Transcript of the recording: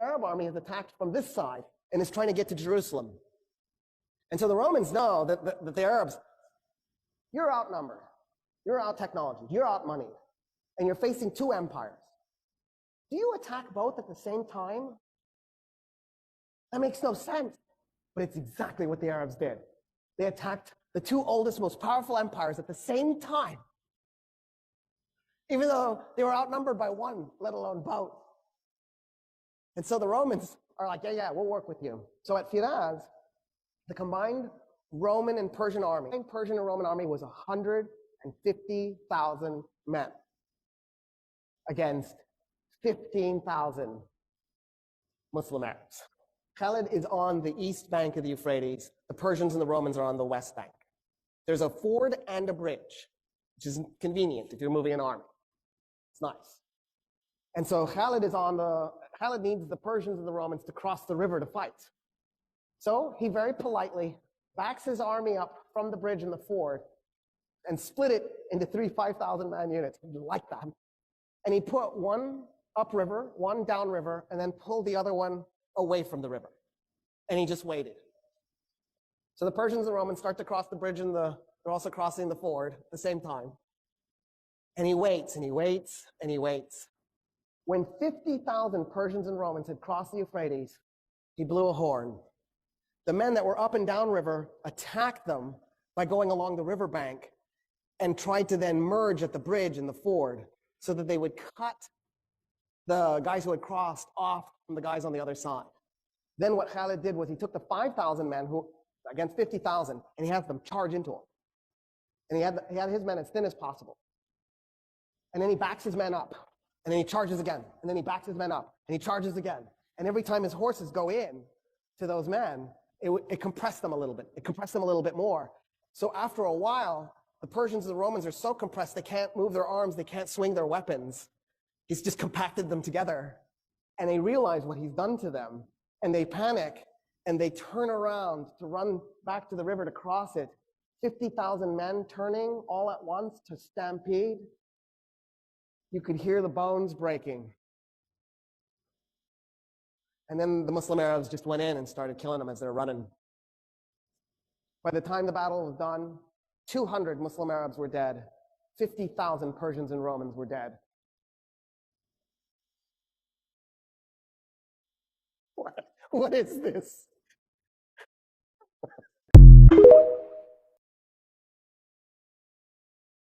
Arab army has attacked from this side and is trying to get to Jerusalem. And so the Romans know that the Arabs, you're outnumbered, you're out technology, you're out money, and you're facing two empires. Do you attack both at the same time? That makes no sense, but it's exactly what the Arabs did. They attacked the two oldest, most powerful empires at the same time, even though they were outnumbered by one, let alone both. And so the Romans are like, yeah, we'll work with you. So at Firaz, the combined Roman and Persian army, the Persian and Roman army was 150,000 men against 15,000 Muslim Arabs. Khalid is on the east bank of the Euphrates. The Persians and the Romans are on the west bank. There's a ford and a bridge, which is convenient if you're moving an army. It's nice. And so Khalid needs the Persians and the Romans to cross the river to fight. So he very politely backs his army up from the bridge and the ford and split it into 3 5,000-man units. You like that. And he put one upriver, one downriver, and then pulled the other one away from the river. And he just waited. So the Persians and Romans start to cross the bridge and they're also crossing the ford at the same time. And he waits and he waits and he waits. When 50,000 Persians and Romans had crossed the Euphrates, he blew a horn. The men that were up and down river attacked them by going along the riverbank and tried to then merge at the bridge and the ford so that they would cut the guys who had crossed off from the guys on the other side. Then what Khalid did was he took the 5,000 men who against 50,000 and he had them charge into him. And he had his men as thin as possible. And then he backs his men up. And then he charges again. And then he backs his men up. And he charges again. And every time his horses go in to those men, it compressed them a little bit. It compressed them a little bit more. So after a while, the Persians and the Romans are so compressed they can't move their arms, they can't swing their weapons. He's just compacted them together. And they realize what he's done to them. And they panic. And they turn around to run back to the river to cross it. 50,000 men turning all at once to stampede. You could hear the bones breaking. And then the Muslim Arabs just went in and started killing them as they're running. By the time the battle was done, 200 Muslim Arabs were dead. 50,000 Persians and Romans were dead. What is this?